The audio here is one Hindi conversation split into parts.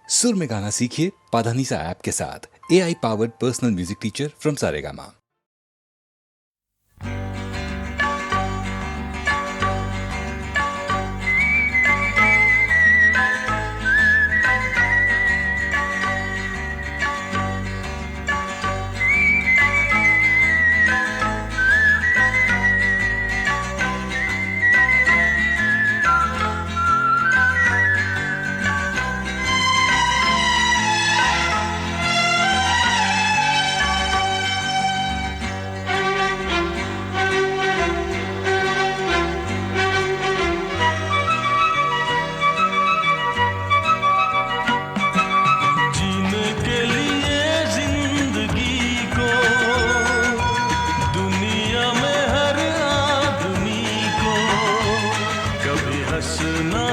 सुर में गाना सीखिए पाधानीसा ऐप के साथ। AI powered personal music teacher from Saregama. हंसना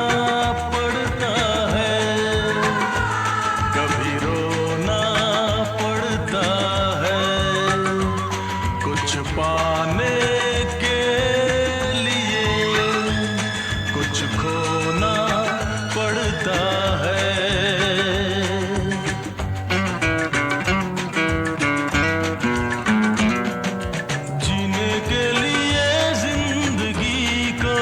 पड़ता है, कभी रोना पड़ता है, कुछ पाने के लिए कुछ खोना पड़ता है। जीने के लिए जिंदगी को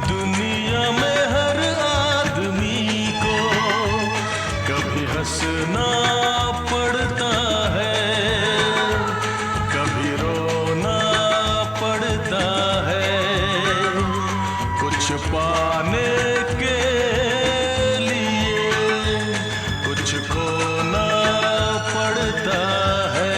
दुनिया में हर आदमी को कभी हंसना पड़ता है, कभी रोना पड़ता है, कुछ पाने के लिए कुछ खोना पड़ता है।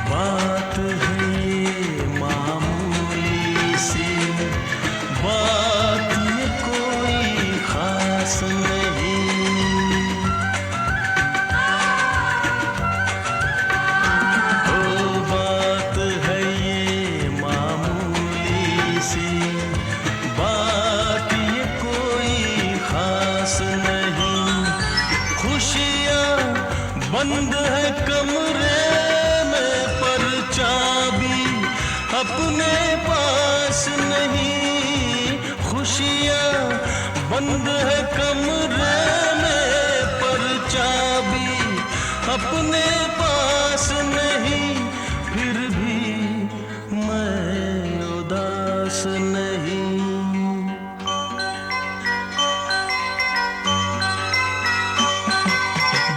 बात है ये मामूली सी, बात ये कोई खास नहीं। ओ बात है ये मामूली सी, बात ये कोई खास नहीं। खुशियाँ बंद है कमरे में पर चाबी अपने पास नहीं। खुशियाँ बंद है कमरे में पर चाबी अपने पास नहीं। फिर भी मैं उदास नहीं।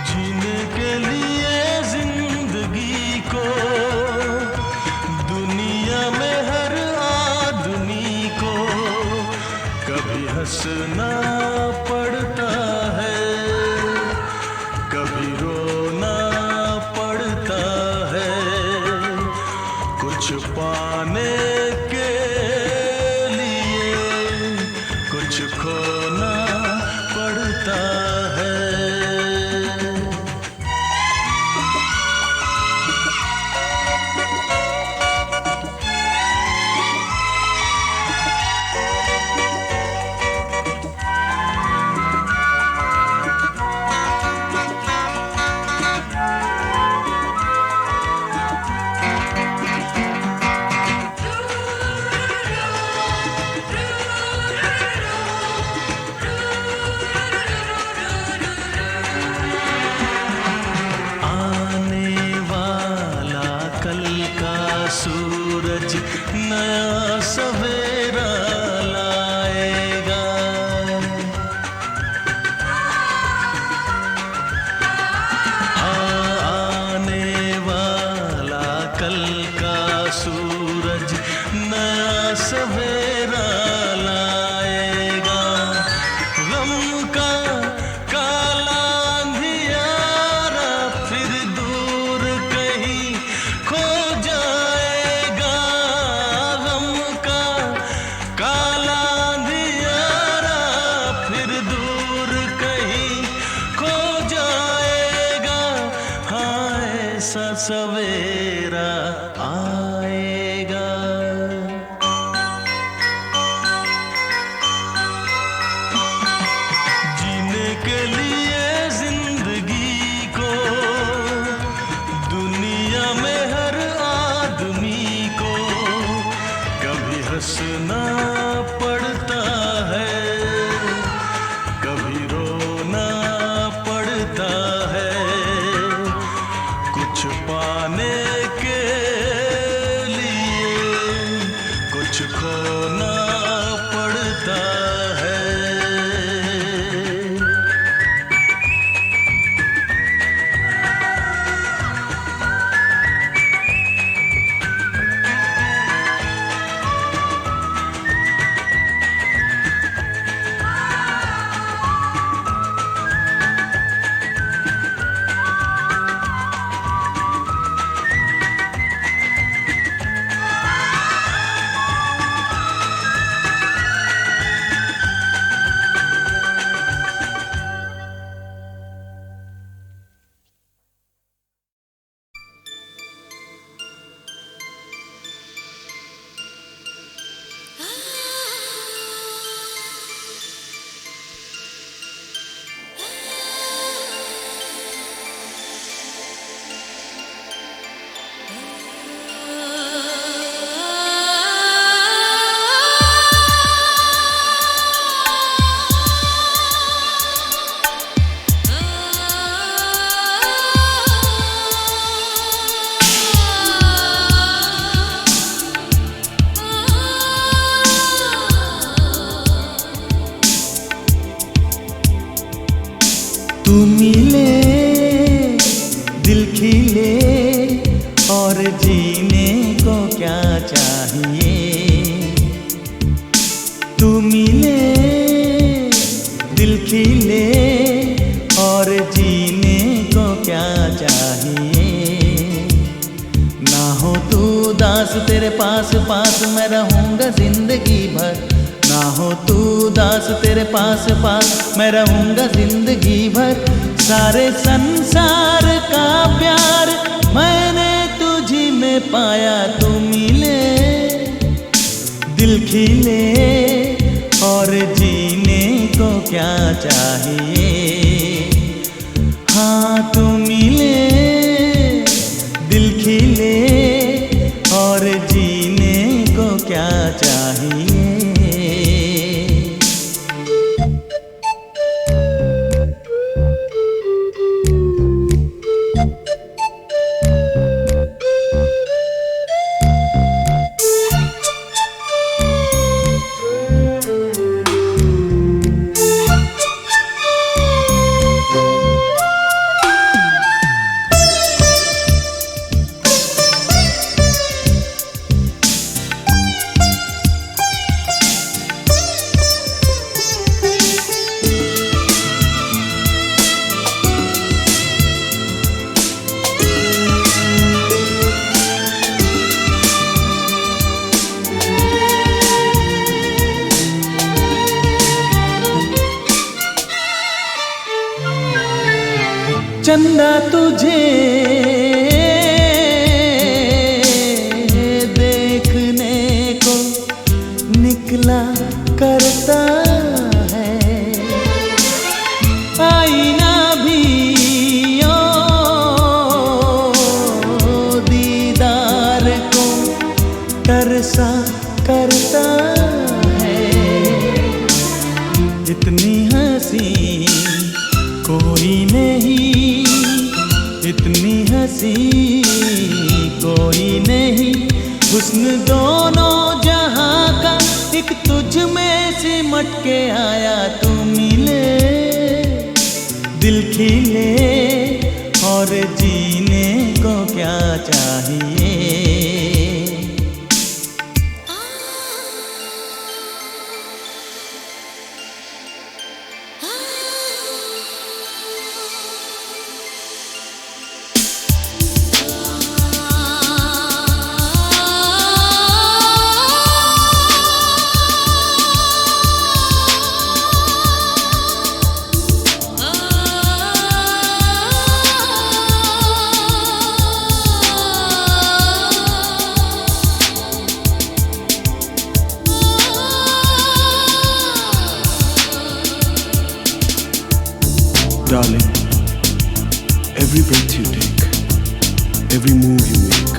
जीने के लिए जिंदगी को दुनिया में हर आदमी को कभी हंसना पड़ता है, कभी रोना पड़ता है, कुछ पाने के लिए कुछ खोना पड़ता है। सा सवेरा आएगा। जीने के लिए जिंदगी को दुनिया में हर आदमी को कभी हंसना पड़ता है, कभी रोना पड़ता है, कुछ पाने के लिए कुछ खोना पड़ता है। तू मिले दिल खिले और जीने को क्या चाहिए। तू मिले दिल खिले और जीने को क्या चाहिए। ना हो तू दास तेरे पास पास मैं रहूँगा जिंदगी भर। ना हो तू दास तेरे पास पास मैं रहूँगा जिंदगी भर। सारे संसार का प्यार मैंने तुझी में पाया। तू मिले दिल खिले और जीने को क्या चाहिए। हाँ तू मिले दिल खिले और जीने को क्या चाहिए। चंदा तुझे देखने को निकला करता है। आईना भी ओ दीदार को तरसा करता है। इतनी हंसी कोई नहीं, इतनी हंसी कोई नहीं। हुस्न दोनों जहां का एक तुझ में सिमट के आया। तू मिले दिल खिले और जीने को क्या चाहिए। Darling, every breath you take, every move you make,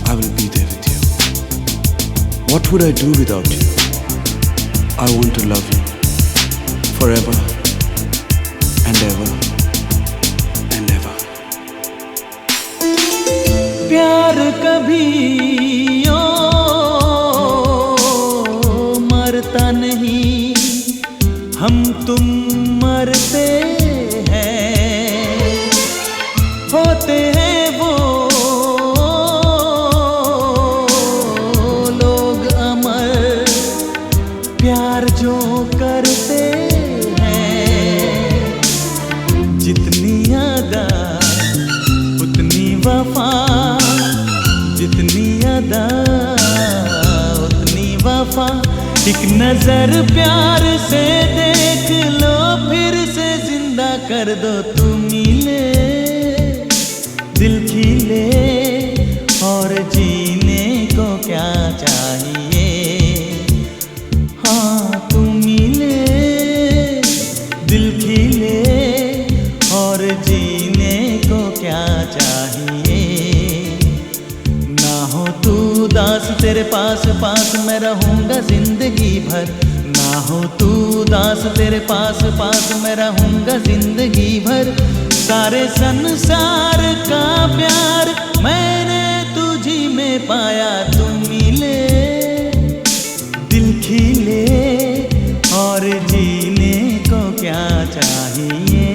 I will be there with you. What would I do without you? I want to love you forever and ever and ever. प्यार कभी ओ मरता नहीं, हम तुम मरते हैं, होते हैं वो लोग अमर, प्यार जो करते हैं। जितनी अदा उतनी वफा, जितनी अदा उतनी वफा। एक नजर प्यार से देख लो, फिर से जिंदा कर दो। तू मिले दिल खिले, और जीने को क्या चाहिए। हाँ तू मिले दिल खिले, और जीने को क्या चाहिए। ना हो तू दास, तेरे पास पास मैं रहूंगा जिंदगी भर। ना हो तू दास, तेरे पास पास मैं रहूंगा जिंदगी भर। सारे संसार का प्यार मैंने तुझी में पाया। तू मिले दिल खिले, और जीने को क्या चाहिए।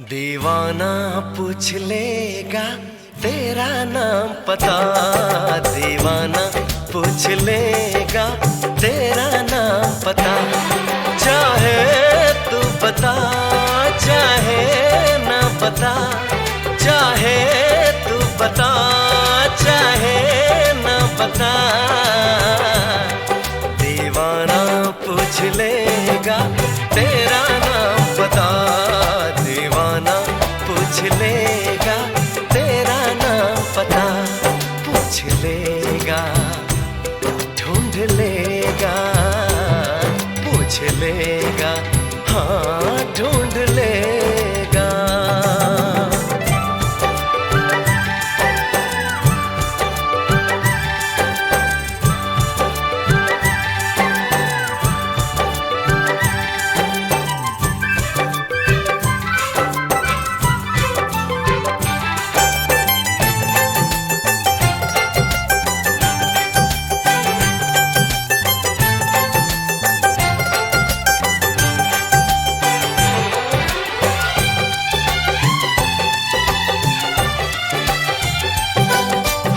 दीवाना पूछ लेगा तेरा नाम पता, दीवाना पूछ लेगा तेरा नाम पता। चाहे तू बता चाहे ना बता, चाहे तू बता चाहे ना बता। दीवाना पूछ लेगा तेरा नाम पता, दीवाना पूछ लेगा तेरा नाम पता। पूछ लेगा ढूंढ लेगा, पूछ लेगा हाँ ढूंढ लेगा।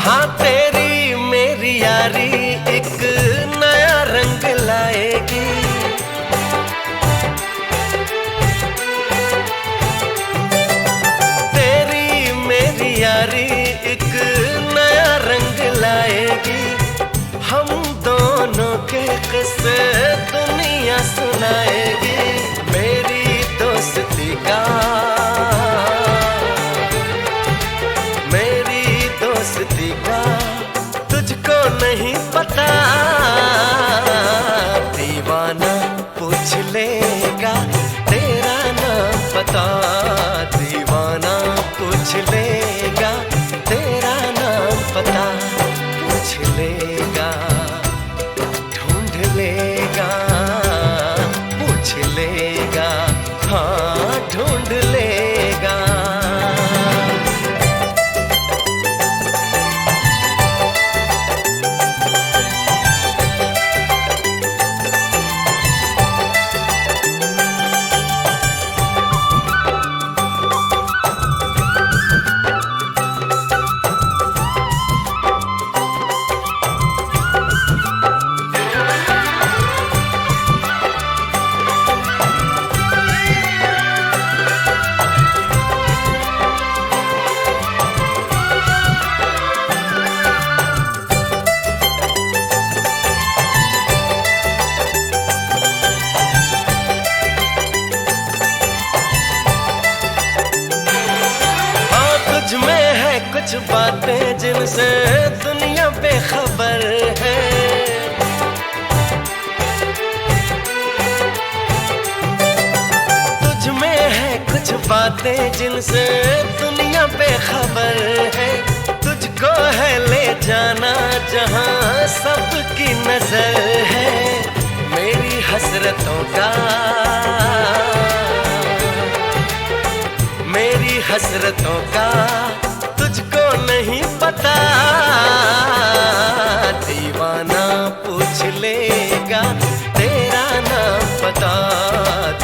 हाँ तेरी मेरी यारी एक नया रंग लाएगी। तेरी मेरी यारी एक नया रंग लाएगी। हम दोनों के किस्से दुनिया सुनाएगी। मेरी दोस्ती का तुझको नहीं पता। दीवाना पूछ लेगा तेरा नाम पता, दीवाना पूछ लेगा तेरा नाम पता। पूछ लेगा ढूंढ लेगा, पूछ लेगा हाँ ढूंढ कुछ बातें जिनसे दुनिया बेखबर है। तुझ में है कुछ बातें जिनसे दुनिया बेखबर है। तुझको है ले जाना जहां सबकी नजर है। मेरी हसरतों का, मेरी हसरतों का तुझको नहीं पता। दीवाना पूछ लेगा तेरा नाम पता।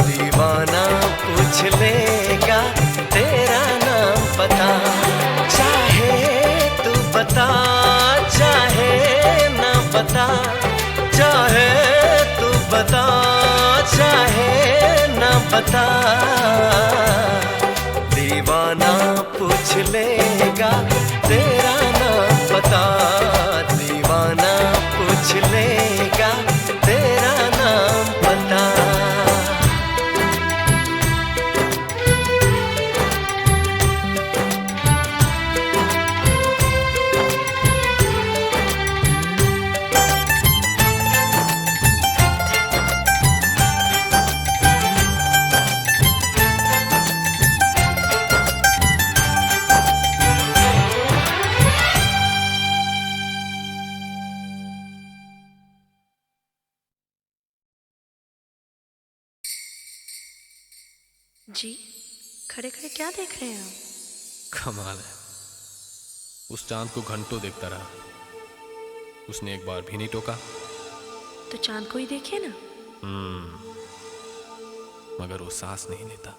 दीवाना पूछ लेगा तेरा नाम पता। चाहे तू बता चाहे ना बता, चाहे तू बता चाहे ना बता। दीवाना पूछ लेगा तेरा नाम पता। दीवाना पूछ लेगा तेरा नाम पता। जी, खड़े खड़े क्या देख रहे हैं आप? कमाल है, उस चांद को घंटों देखता रहा, उसने एक बार भी नहीं टोका। तो चांद को ही देखिए ना। मगर वो सांस नहीं लेता।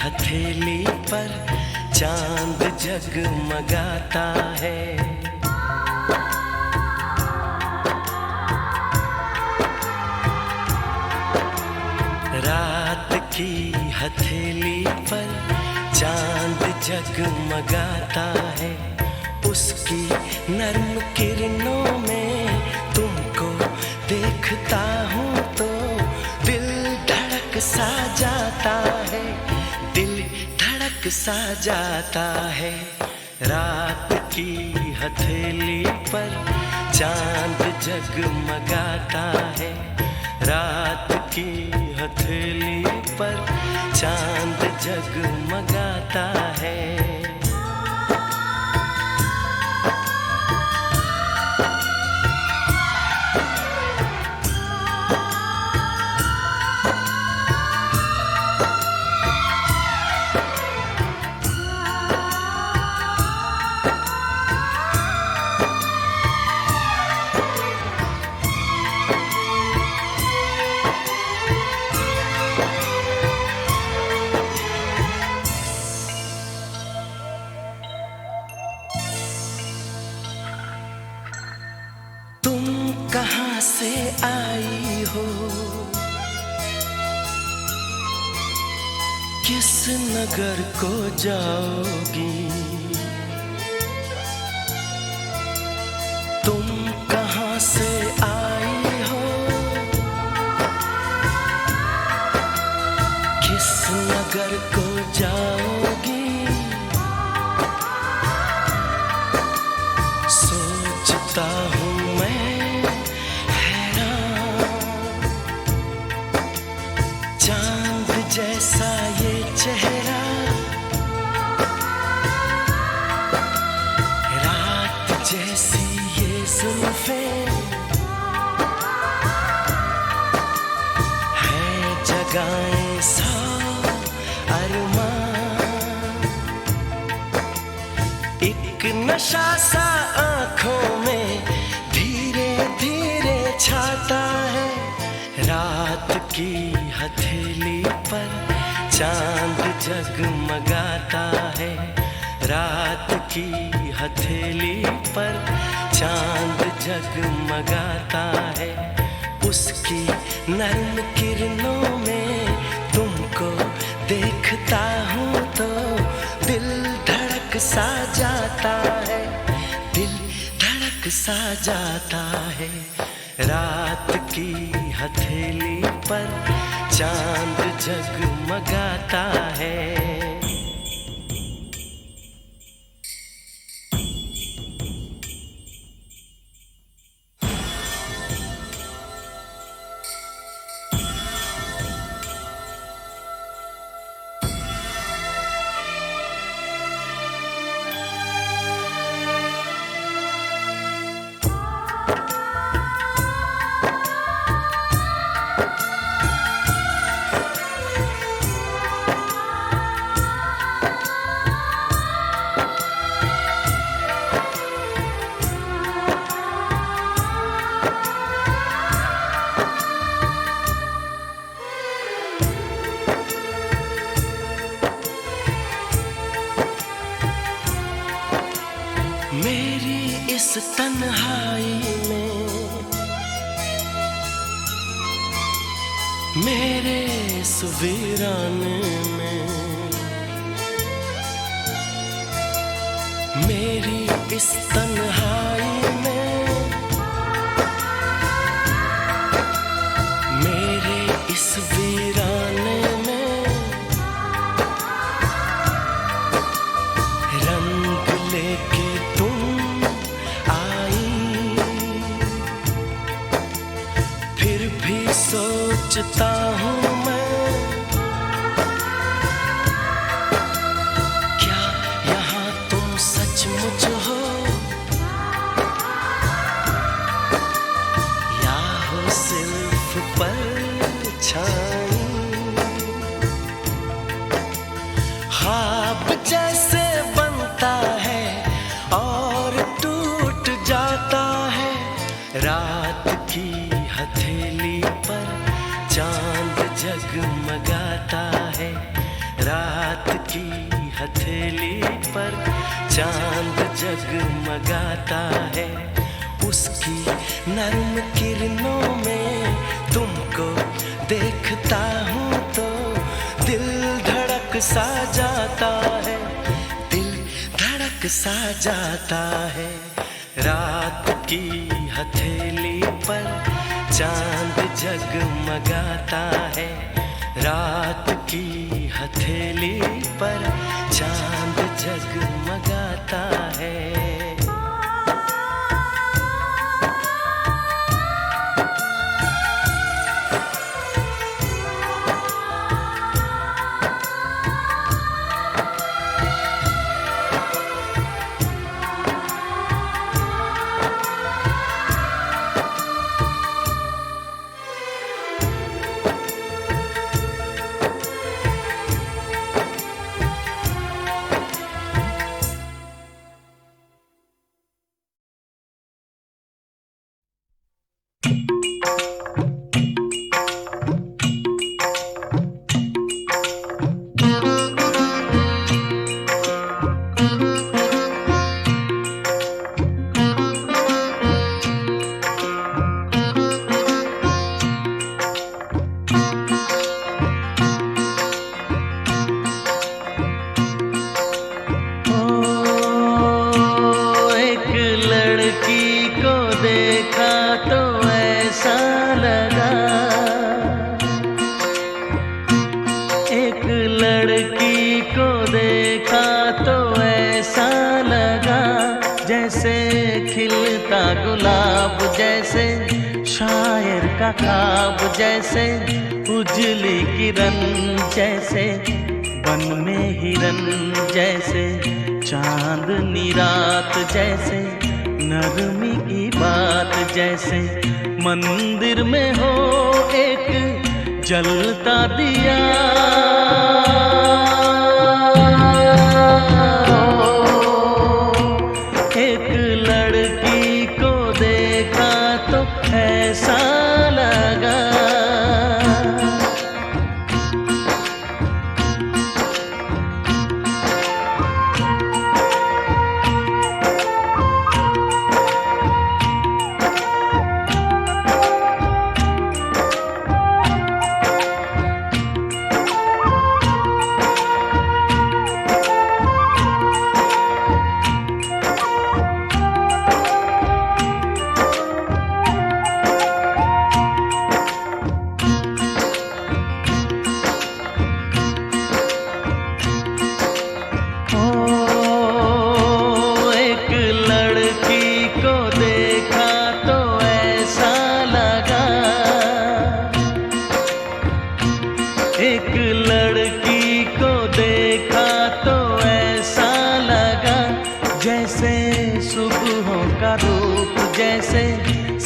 हथेली पर चांद जगमगाता है। रात की हथेली पर चांद जगमगाता है। उसकी नर्म किरणों में तुमको देखता हूँ तो दिल धड़क सा जाता है। दिल धड़क सा जाता है। रात की हथेली पर चांद जगमगाता है। रात की हथेली पर चांद जगमगाता है। कहाँ से आई हो, किस नगर को जाओगी? तुम कहाँ से आई हो, किस नगर को जाओगी? सोचता हूँ मैं चांद जैसा ये चेहरा, रात जैसी ये जुल्फें, है जगाएं सौ अरमान। एक नशा सा आँखों में धीरे धीरे छाता है। रात की हथेली पर चांद जगमगाता है। रात की हथेली पर चांद जगमगाता है, उसकी नर्म किरणों में तुमको देखता हूँ तो दिल धड़क सा जाता है, दिल धड़क सा जाता है। रात की हथेली पर चांद जगमगाता है। मेरी इस तन्हाई में, मेरे इस वीराने में, मेरी इस तन्हाई में, मेरे इस वीराने में रंग लेके सोचता हूँ मैं, क्या यहाँ तुम सचमुच हो या हो सिर्फ परछाई। ख्वाब जैसे बनता है और टूट जाता है, रात की हथेली पर चांद जगमगाता है, रात की हथेली पर चांद जगमगाता है, उसकी नर्म किरणों में तुमको देखता हूँ तो दिल धड़क सा जाता है, दिल धड़क सा जाता है। रात की हथेली पर चांद जगमगाता है, रात की हथेली पर चांद जगमगाता है। जैसे शायर का ख्वाब, जैसे उजली किरण, जैसे बन में हिरन, जैसे चांदनी रात, जैसे नरमी की बात, जैसे मंदिर में हो एक जलता दिया। एक लड़की को देखा तो ऐसा लगा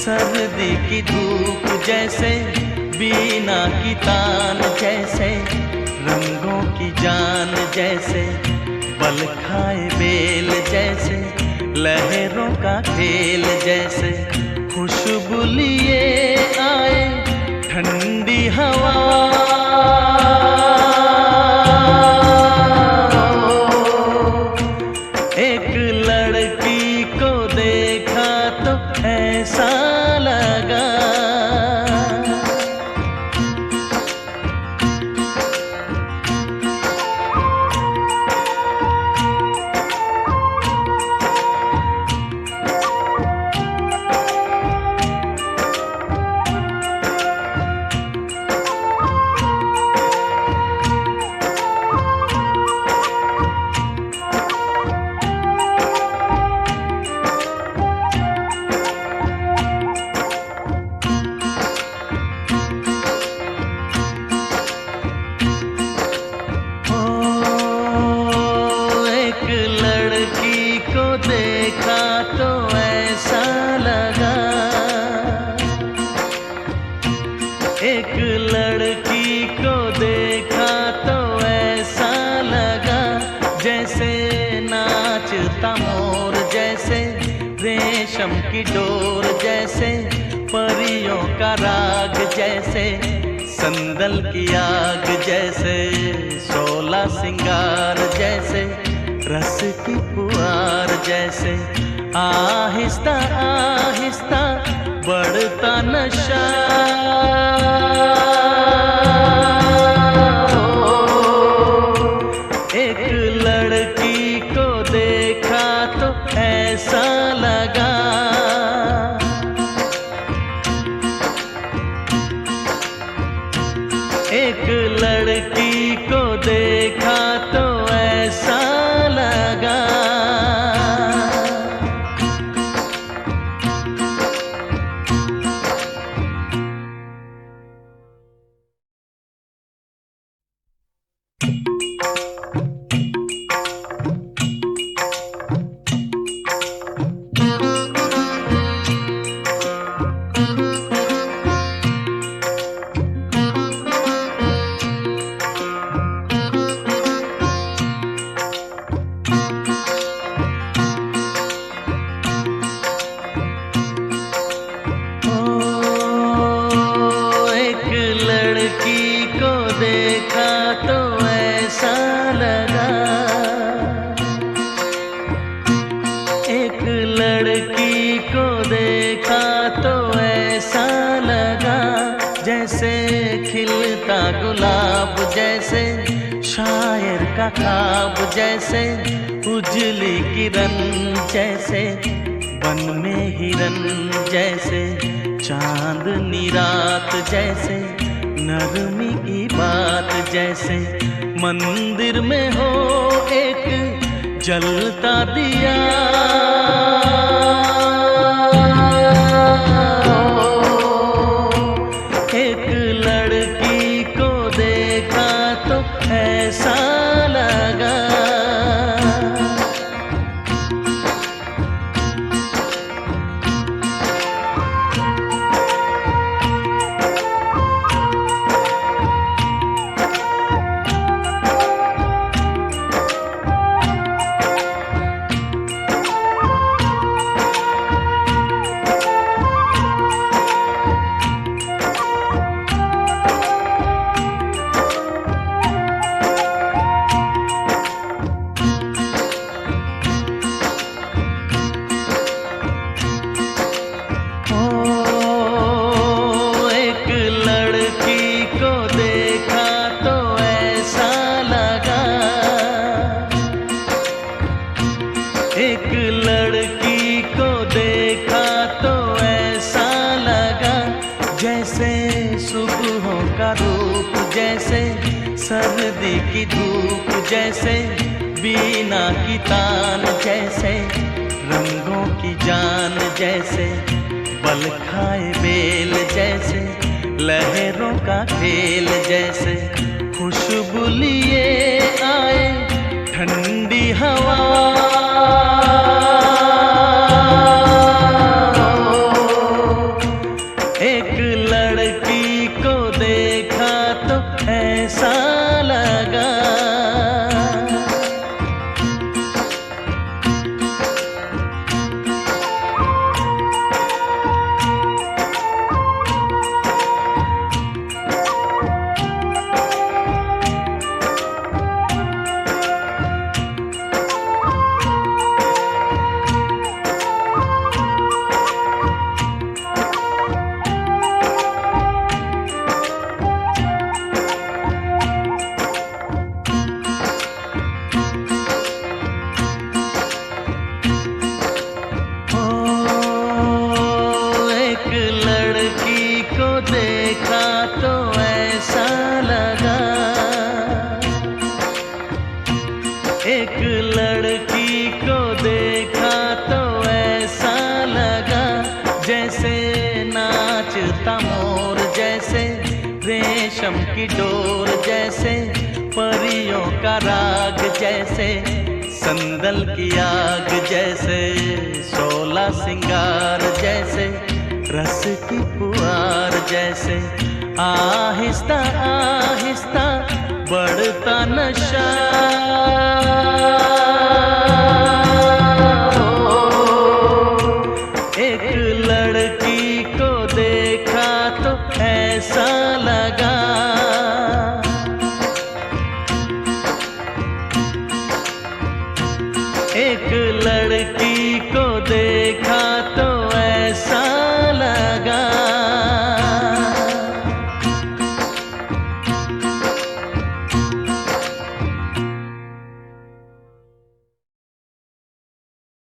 सर्दी की धूप जैसे, बीना की तान जैसे, रंगों की जान जैसे, बल खाए बेल जैसे, लहरों का खेल जैसे, खुशबू लिए आए ठंडी हवा। एक लड़की को देखा तो ऐसा लगा, देखा तो ऐसा लगा, एक लड़की को देखा तो ऐसा लगा, जैसे नाचता मोर जैसे, रेशम की डोर जैसे, परियों का राग जैसे, संदल की आग जैसे, 16 सिंगार जैसे, रस की पुआर जैसे, आहिस्ता आहिस्ता बढ़ता नशा। एक लड़की को देखा तो ऐसा लगा, एक लड़की को देखा तो ऐसा लगा। लड़की को देखा तो ऐसा लगा जैसे खिलता गुलाब जैसे, शायर का ख्वाब जैसे, उजली किरण जैसे, वन में हिरन जैसे, चांदनी रात जैसे, नरमी की बात जैसे, मंदिर में हो एक जलता दिया। एक लड़की को देखा तो ऐसा लगा, एक लड़की को देखा तो ऐसा लगा जैसे सुबहों का रूप जैसे, सर्दी की धूप जैसे, बीना की तान जैसे, रंगों की जान जैसे, बल खाए बेल जैसे, लहरों का खेल जैसे, खुशबू लिए आए ठंडी हवा। लड़की को देखा तो ऐसा लगा जैसे नाचता मोर, जैसे रेशम की डोर, जैसे परियों का राग, जैसे संदल की आग, जैसे 16 सिंगार, जैसे रस की पुआर, जैसे आहिस्ता आहिस्ता बढ़ता नशा